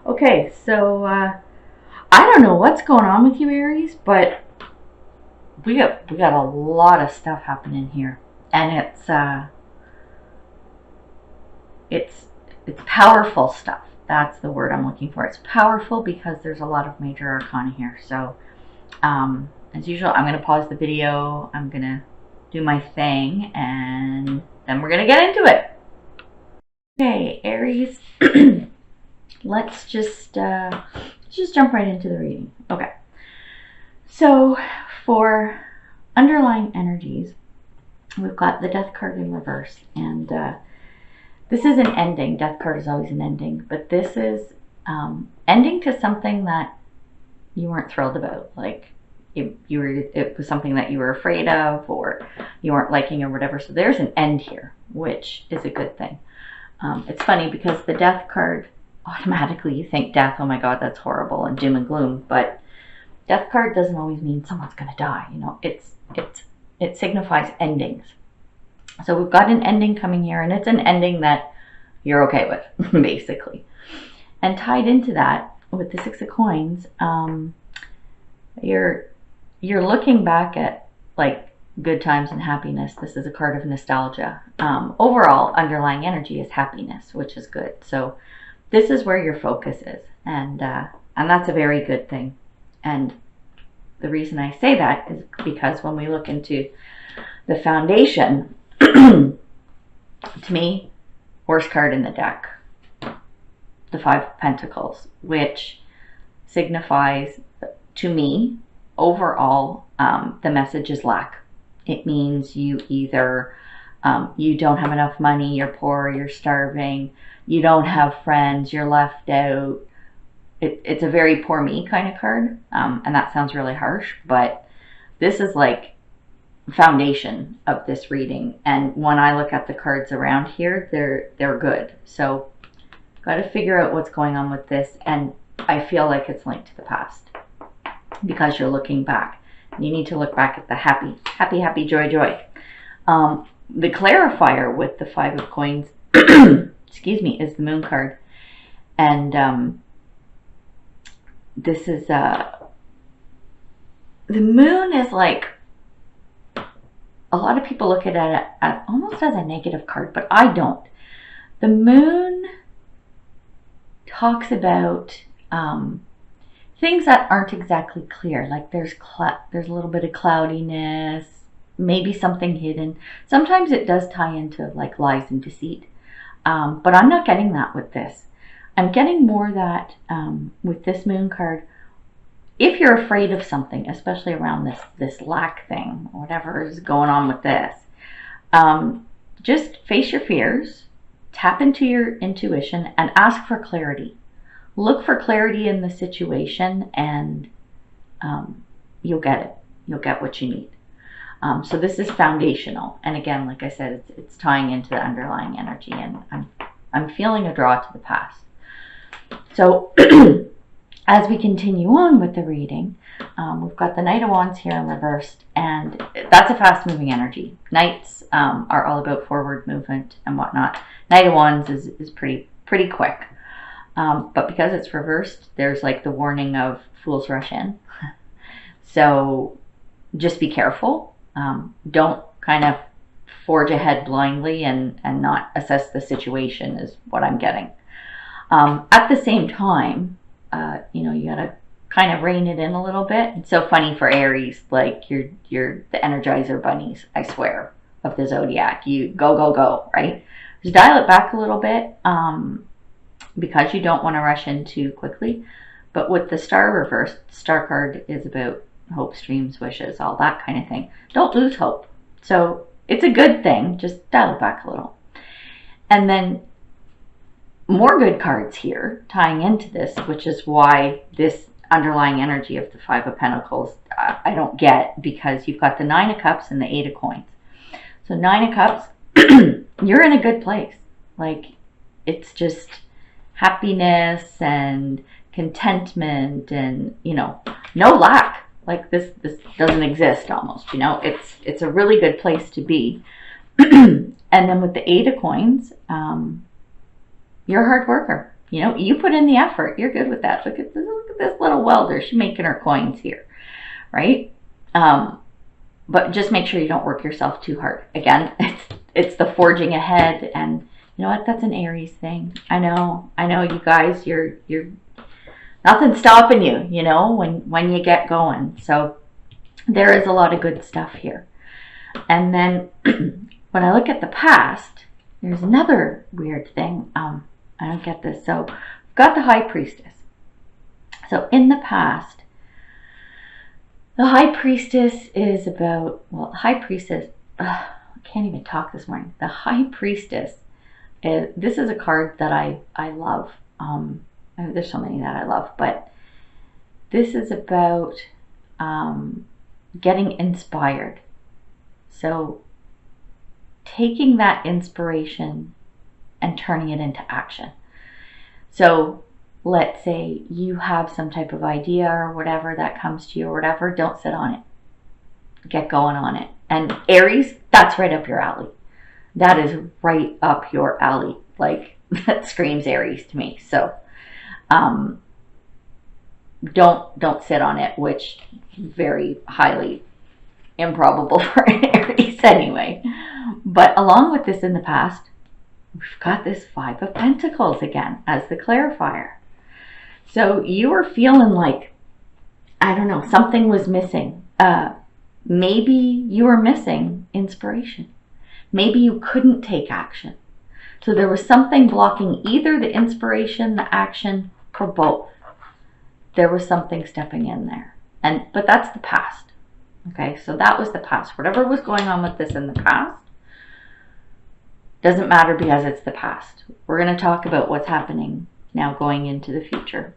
Okay, so I don't know what's going on with you, Aries, but we got a lot of stuff happening here, and it's it's powerful stuff. That's the word I'm looking for. It's powerful because there's a lot of major arcana here. So, as usual, I'm going to pause the video. I'm going to do my thing, and then we're going to get into it. Okay, Aries. let's just jump right into the reading. Okay. So for underlying energies, we've got the Death card in reverse, and this is an ending. Death card is always an ending, but this is ending to something that you weren't thrilled about. Like it was something that you were afraid of, or you weren't liking, or whatever. So there's an end here, which is a good thing. It's funny because the Death card, automatically you think death, oh my god, that's horrible, and doom and gloom, but Death card doesn't always mean someone's going to die. You know, it signifies endings. So we've got an ending coming here, and it's an ending that you're okay with, basically. And tied into that with the Six of Coins, you're looking back at like good times and happiness. This is a card of nostalgia. Overall, underlying energy is happiness, which is good. So this is where your focus is, and that's a very good thing. And the reason I say that is because when we look into the foundation, to me, worst card in the deck, the Five of Pentacles, which signifies to me overall the message is lack. It means you either you don't have enough money, you're poor, you're starving, you don't have friends, you're left out. It's a very poor me kind of card, and that sounds really harsh, but this is like foundation of this reading. And when I look at the cards around here, they're good. So got to figure out what's going on with this, and I feel like it's linked to the past because you're looking back. You need to look back at the happy, joy. The clarifier with the Five of Coins, excuse me, is the Moon card, and this is the Moon is like, a lot of people look at it almost as a negative card, but I don't. The Moon talks about things that aren't exactly clear. Like there's a little bit of cloudiness, maybe something hidden. Sometimes it does tie into like lies and deceit, but I'm not getting that with this. I'm getting more that with this Moon card, if you're afraid of something, especially around this lack thing, whatever is going on with this, just face your fears, tap into your intuition, and ask for clarity. Look for clarity in the situation, and you'll get it. You'll get what you need. So this is foundational, and again, like I said, it's tying into the underlying energy, and I'm feeling a draw to the past. So as we continue on with the reading, we've got the Knight of Wands here in reversed, and that's a fast-moving energy. Knights are all about forward movement and whatnot. Knight of Wands is pretty quick, but because it's reversed, there's like the warning of fools rush in. So just be careful. Don't kind of forge ahead blindly and not assess the situation is what I'm getting. At the same time, you know, you gotta kind of rein it in a little bit. It's so funny for Aries, like you're the Energizer bunnies, I swear, of the zodiac. You go, right? Just dial it back a little bit, because you don't want to rush in too quickly. But with the Star reversed, Star card is about hopes, dreams, wishes, all that kind of thing. Don't lose hope. So it's a good thing. Just dial it back a little. And then more good cards here tying into this, which is why this underlying energy of the Five of Pentacles I don't get, because you've got the Nine of Cups and the Eight of Coins. So Nine of Cups, you're in a good place. Like it's just happiness and contentment, and you know, no lack. Like this doesn't exist almost. You know, it's a really good place to be. And then with the Eight of Coins, you're a hard worker. You know, you put in the effort. You're good with that. Look at this little welder. She's making her coins here, right? But just make sure you don't work yourself too hard. Again, it's the forging ahead, and you know what? That's an Aries thing. I know, you guys. You're nothing's stopping you. You know, when you get going. So there is a lot of good stuff here. And then when I look at the past, there's another weird thing. I don't get this. So we've got the High Priestess. So in the past, the High Priestess is about, well, High Priestess, I can't even talk this morning. The High Priestess, this is a card that I love. There's so many that I love, but this is about getting inspired. So taking that inspiration and turning it into action. So let's say you have some type of idea or whatever that comes to you or whatever, don't sit on it. Get going on it. And Aries, that's right up your alley. That is right up your alley. Like, that screams Aries to me. So don't sit on it, which very highly improbable for an Aries anyway. But along with this in the past, we've got this Five of Pentacles again as the clarifier. So you were feeling like, I don't know, something was missing. Maybe you were missing inspiration. Maybe you couldn't take action. So there was something blocking either the inspiration, the action, or both. There was something stepping in there. But that's the past. Okay, so that was the past. Whatever was going on with this in the past doesn't matter because it's the past. We're going to talk about what's happening now going into the future.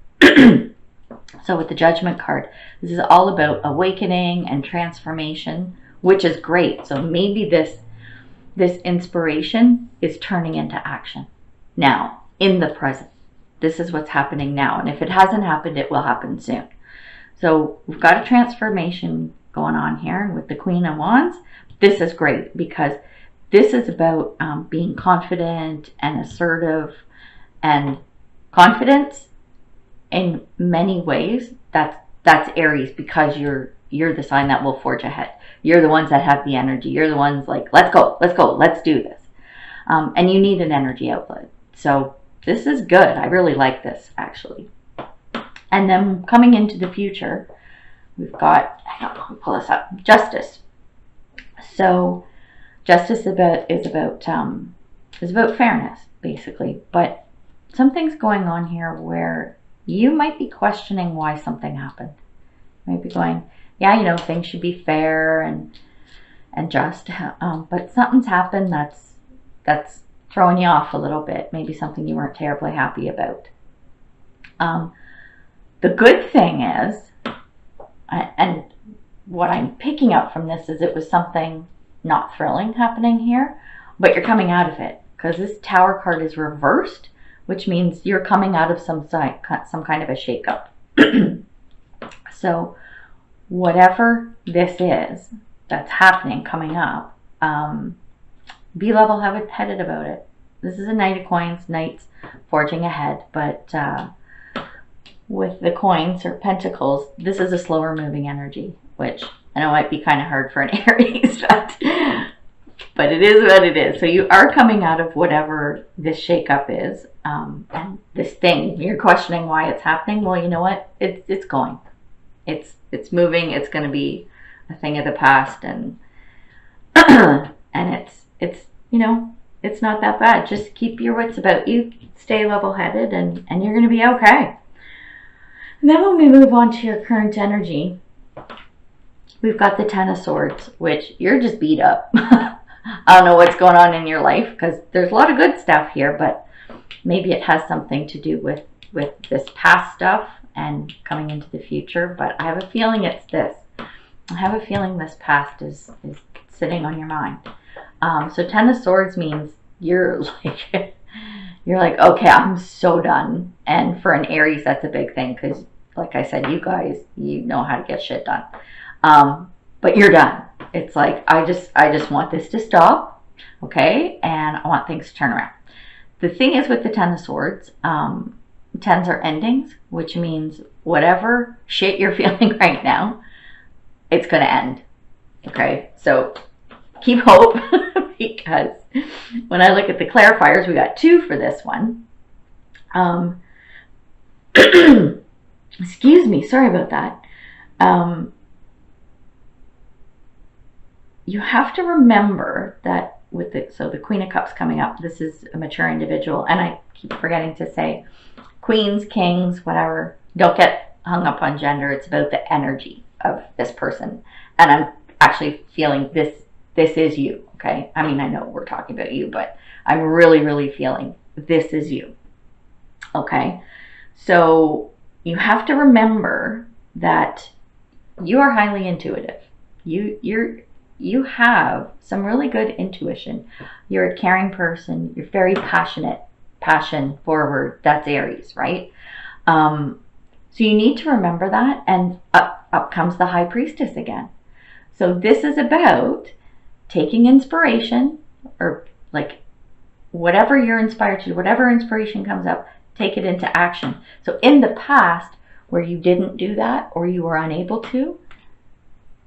So with the Judgment card, this is all about awakening and transformation, which is great. So maybe this inspiration is turning into action now, in the present. This is what's happening now. And if it hasn't happened, it will happen soon. So we've got a transformation going on here with the Queen of Wands. This is great because this is about being confident and assertive, and confidence in many ways. That's Aries, because you're the sign that will forge ahead. You're the ones that have the energy. You're the ones like, let's go, let's do this. And you need an energy outlet. So this is good. I really like this, actually. And then coming into the future, we've got, hang on, let me pull this up, Justice. So Justice is about fairness, basically. But something's going on here where you might be questioning why something happened. You might be going, yeah, you know, things should be fair and just, but something's happened that's throwing you off a little bit. Maybe something you weren't terribly happy about. The good thing is, and what I'm picking up from this is it was something not thrilling happening here, but you're coming out of it because this Tower card is reversed, which means you're coming out of some kind of a shakeup. So whatever this is that's happening, coming up, be level-headed about it. This is a Knight of Coins, Knights forging ahead, but with the coins or pentacles, this is a slower moving energy, which I know might be kind of hard for an Aries, but it is what it is. So you are coming out of whatever this shakeup is, and this thing, you're questioning why it's happening. Well, you know what? It's going. It's moving. It's going to be a thing of the past, and and it's you know, it's not that bad. Just keep your wits about you. Stay level-headed, and you're going to be okay. And then when we move on to your current energy, we've got the Ten of Swords, which you're just beat up. I don't know what's going on in your life because there's a lot of good stuff here, but maybe it has something to do with this past stuff and coming into the future. But I have a feeling it's this. I have a feeling this past is sitting on your mind. So Ten of Swords means you're like, okay, I'm so done. And for an Aries, that's a big thing because, like I said, you guys, you know how to get shit done. But you're done. It's like, I just want this to stop, okay? And I want things to turn around. The thing is with the Ten of Swords, Tens are endings, which means whatever shit you're feeling right now, it's going to end. Okay, so keep hope because when I look at the clarifiers, we got 2 for this one. Excuse me, sorry about that. You have to remember that with the Queen of Cups coming up, this is a mature individual, and I keep forgetting to say queens, kings, whatever. Don't get hung up on gender. It's about the energy of this person, and I'm actually feeling this is you. Okay, I mean, I know we're talking about you, but I'm really feeling this is you. Okay, so you have to remember that you are highly intuitive. You have some really good intuition. You're a caring person. You're very passionate, passion forward. That's Aries, right? So you need to remember that, and up comes the High Priestess again. So this is about taking inspiration, or like whatever you're inspired to, whatever inspiration comes up, take it into action. So in the past where you didn't do that or you were unable to,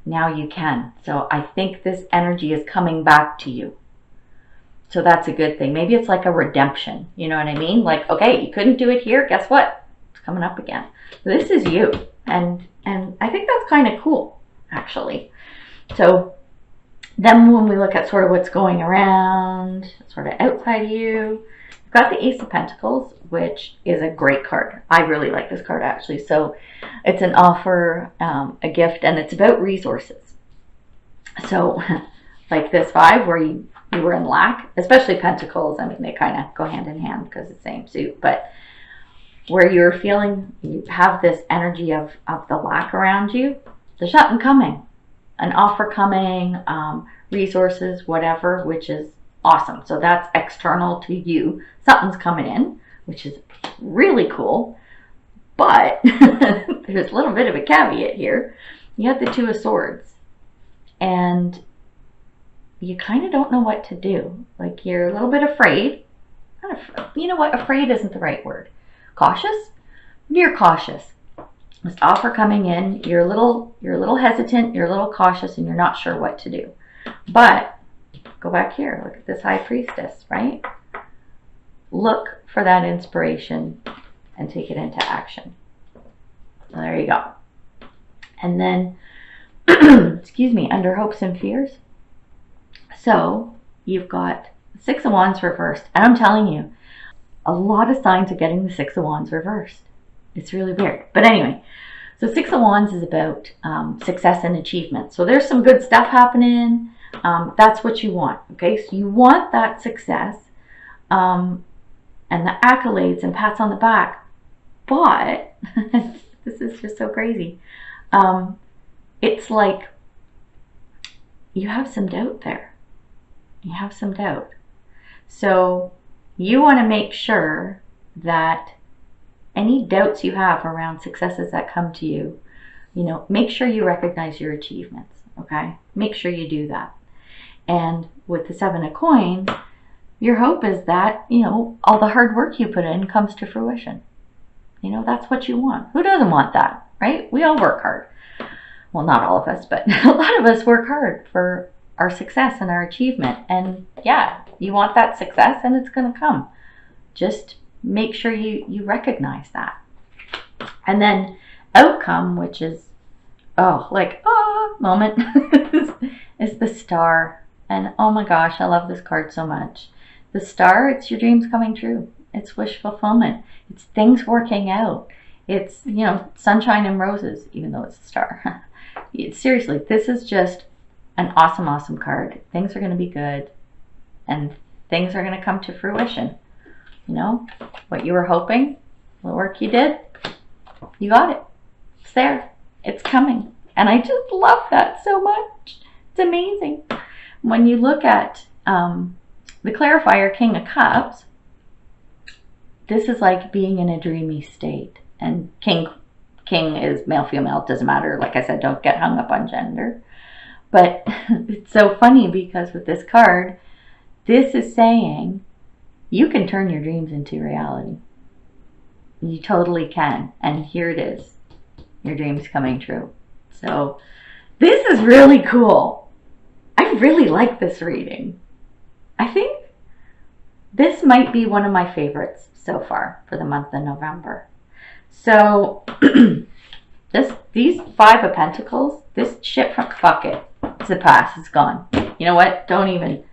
now you can. So I think this energy is coming back to you. So that's a good thing. Maybe it's like a redemption. You know what I mean? Like, okay, you couldn't do it here. Guess what? It's coming up again. This is you. And I think that's kind of cool, actually. So then when we look at sort of what's going around, sort of outside of you, you've got the Ace of Pentacles, which is a great card. I really like this card, actually. So it's an offer, a gift, and it's about resources. So like this vibe where you were in lack, especially Pentacles. I mean, they kind of go hand in hand because it's the same suit. But where you're feeling you have this energy of the lack around you, there's something coming. An offer coming, resources, whatever, which is awesome. So that's external to you. Something's coming in, which is really cool. But there's a little bit of a caveat here. You have the Two of Swords, and you kind of don't know what to do. Like, you're a little bit afraid. Not afraid. You know what? Afraid isn't the right word. Cautious? You're cautious. This offer coming in, you're a little hesitant, you're a little cautious, and you're not sure what to do. But go back here, look at this High Priestess, right? Look for that inspiration and take it into action. So there you go. And then, excuse me, under hopes and fears. So you've got Six of Wands reversed. And I'm telling you, a lot of signs are getting the Six of Wands reversed. It's really weird. But anyway, so Six of Wands is about success and achievement. So there's some good stuff happening. That's what you want. Okay, so you want that success and the accolades and pats on the back. But this is just so crazy. It's like you have some doubt there. You have some doubt. So you want to make sure that any doubts you have around successes that come to you, make sure you recognize your achievements, okay? Make sure you do that. And with the Seven of Coins, your hope is that, all the hard work you put in comes to fruition. That's what you want. Who doesn't want that, right? We all work hard. Well, not all of us, but a lot of us work hard for our success and our achievement. And yeah, you want that success and it's going to come. Just make sure you recognize that. And then outcome, which is moment is the Star. And oh my gosh, I love this card so much. The Star, it's your dreams coming true. It's wish fulfillment. It's things working out. It's sunshine and roses, even though it's a star. Seriously, this is just an awesome card. Things are going to be good and things are going to come to fruition. What you were hoping, the work you did, you got it. It's there. It's coming. And I just love that so much. It's amazing. When you look at the clarifier King of Cups, this is like being in a dreamy state. And King is male, female, it doesn't matter. Like I said, don't get hung up on gender. But it's so funny because with this card, this is saying you can turn your dreams into reality. You totally can. And here it is. Your dream's coming true. So this is really cool. I really like this reading. I think this might be one of my favorites so far for the month of November. So these Five of Pentacles, this shit from, fuck it. It's the past, it's gone. You know what? Don't even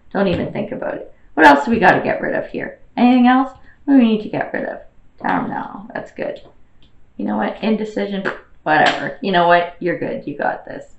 think about it. What else do we got to get rid of here? Anything else? What do we need to get rid of? I don't know. That's good. You know what? Indecision, whatever. You know what? You're good. You got this.